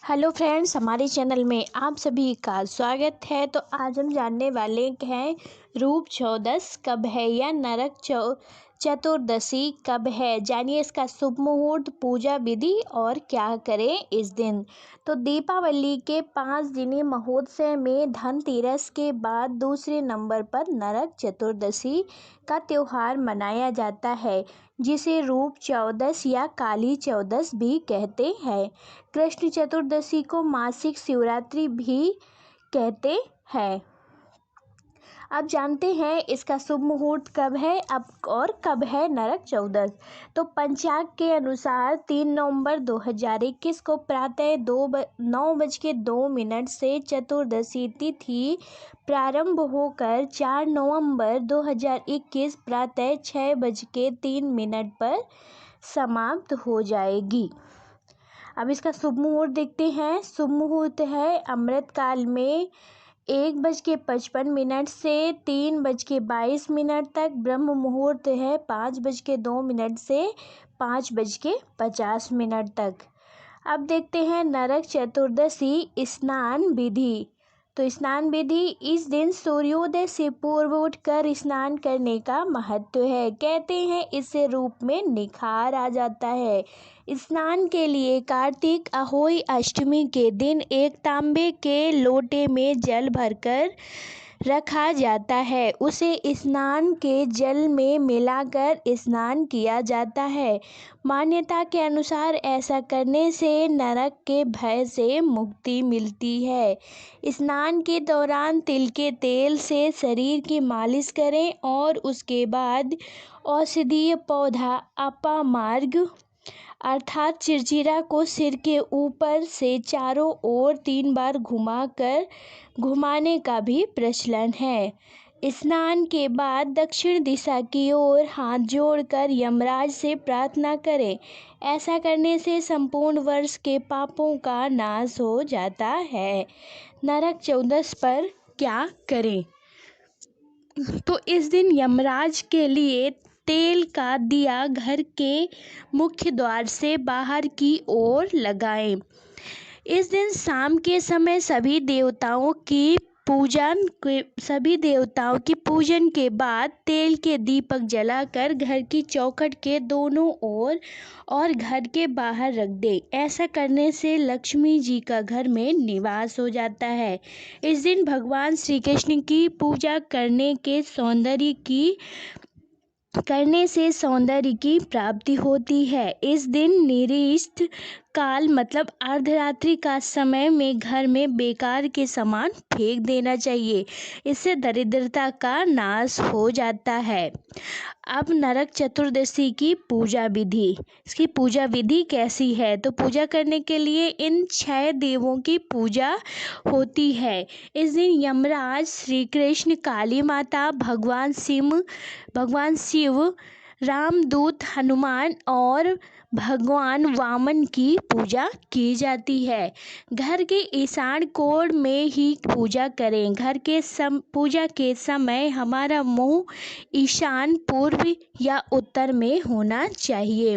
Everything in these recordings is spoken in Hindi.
हेलो फ्रेंड्स, हमारे चैनल में आप सभी का स्वागत है। तो आज हम जानने वाले हैं रूप चौदस कब है या नरक चतुर्दशी कब है। जानिए इसका शुभ मुहूर्त, पूजा विधि और क्या करें इस दिन। तो दीपावली के 5 दिनी महोत्सव में धनतेरस के बाद दूसरे नंबर पर नरक चतुर्दशी का त्यौहार मनाया जाता है, जिसे रूप चौदस या काली चौदस भी कहते हैं। कृष्ण चतुर्दशी को मासिक शिवरात्रि भी कहते हैं। अब जानते हैं इसका शुभ मुहूर्त कब है अब और कब है नरक चौदस। तो पंचांग के अनुसार 3 नवंबर 2021 को प्रातः 9:02 से चतुर्दशी तिथि प्रारंभ होकर 4 नवंबर 2021 प्रातः 6:03 पर समाप्त हो जाएगी। अब इसका शुभ मुहूर्त देखते हैं। शुभ मुहूर्त है अमृत काल में 1:55 से 3:22 तक। ब्रह्म मुहूर्त है 5:02 से 5:50 तक। अब देखते हैं नरक चतुर्दशी स्नान विधि। तो स्नान विधि, इस दिन सूर्योदय से पूर्व उठकर स्नान करने का महत्व है। कहते हैं इससे रूप में निखार आ जाता है। स्नान के लिए कार्तिक अहोई अष्टमी के दिन एक तांबे के लोटे में जल भरकर रखा जाता है। उसे स्नान के जल में मिलाकर स्नान किया जाता है। मान्यता के अनुसार ऐसा करने से नरक के भय से मुक्ति मिलती है। स्नान के दौरान तिल के तेल से शरीर की मालिश करें और उसके बाद औषधीय पौधा अपामार्ग अर्थात चिरचिरा को सिर के ऊपर से चारों ओर 3 बार घुमाने का भी प्रचलन है। स्नान के बाद दक्षिण दिशा की ओर हाथ जोड़कर यमराज से प्रार्थना करें। ऐसा करने से संपूर्ण वर्ष के पापों का नाश हो जाता है। नरक चौदस पर क्या करें। तो इस दिन यमराज के लिए तेल का दिया घर के मुख्य द्वार से बाहर की ओर लगाएं। इस दिन शाम के समय सभी देवताओं की पूजन के बाद तेल के दीपक जलाकर घर की चौखट के दोनों ओर और घर के बाहर रख दें। ऐसा करने से लक्ष्मी जी का घर में निवास हो जाता है। इस दिन भगवान श्री कृष्ण की पूजा करने से सौंदर्य की प्राप्ति होती है। इस दिन निरिष्ट काल मतलब अर्धरात्रि का समय में घर में बेकार के सामान फेंक देना चाहिए। इससे दरिद्रता का नाश हो जाता है। अब नरक चतुर्दशी की पूजा विधि। इसकी पूजा विधि कैसी है। तो पूजा करने के लिए इन 6 देवों की पूजा होती है। इस दिन यमराज, श्री कृष्ण, काली माता, भगवान शिव, रामदूत हनुमान और भगवान वामन की पूजा की जाती है। घर के ईशान कोण में ही पूजा करें। पूजा के समय हमारा मुंह ईशान, पूर्व या उत्तर में होना चाहिए।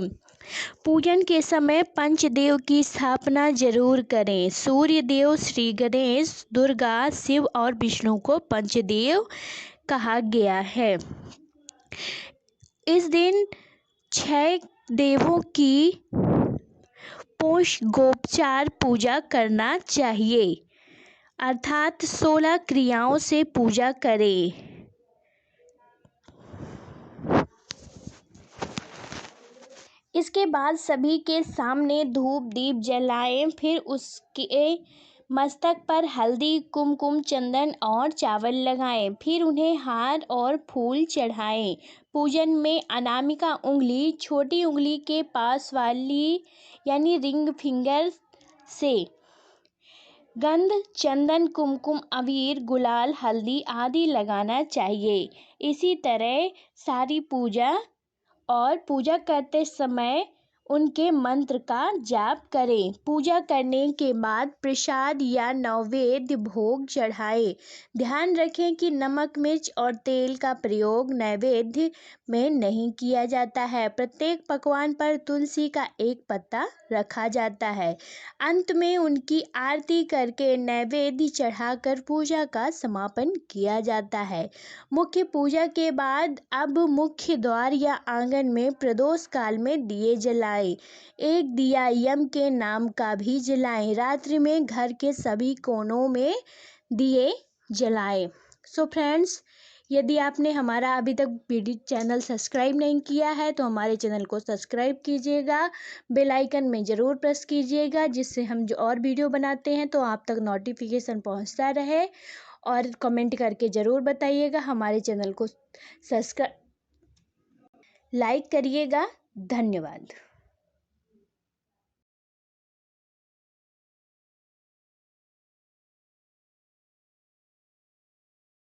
पूजन के समय पंचदेव की स्थापना जरूर करें। सूर्य देव, श्री गणेश, दुर्गा, शिव और विष्णु को पंचदेव कहा गया है। इस दिन 6 देवों की पुष्पोपचार पूजा करना चाहिए, अर्थात 16 क्रियाओं से पूजा करें। इसके बाद सभी के सामने धूप दीप जलाएं। फिर उसके मस्तक पर हल्दी, कुमकुम, चंदन और चावल लगाएं। फिर उन्हें हार और फूल चढ़ाएं। पूजन में अनामिका उंगली, छोटी उंगली के पास वाली यानी रिंग फिंगर से गंध, चंदन, कुमकुम, अबीर, गुलाल, हल्दी आदि लगाना चाहिए। इसी तरह सारी पूजा करते समय उनके मंत्र का जाप करें। पूजा करने के बाद प्रसाद या नैवेद्य भोग चढ़ाएं। ध्यान रखें कि नमक, मिर्च और तेल का प्रयोग नैवेद्य में नहीं किया जाता है। प्रत्येक पकवान पर तुलसी का एक पत्ता रखा जाता है। अंत में उनकी आरती करके नैवेद्य चढ़ाकर पूजा का समापन किया जाता है। मुख्य पूजा के बाद अब मुख्य द्वार या आंगन में प्रदोष काल में दिए जलाएं। एक दिया यम के नाम का भी जलाएं। रात्रि में घर के सभी कोनों में दिए जलाएं। सो फ्रेंड्स, यदि आपने हमारा अभी तक वीडियो चैनल सब्सक्राइब नहीं किया है तो हमारे चैनल को सब्सक्राइब कीजिएगा, बेल आइकन में ज़रूर प्रेस कीजिएगा, जिससे हम जो और वीडियो बनाते हैं तो आप तक नोटिफिकेशन पहुंचता रहे। और कमेंट करके ज़रूर बताइएगा। हमारे चैनल को सब्सक्राइब लाइक करिएगा। धन्यवाद।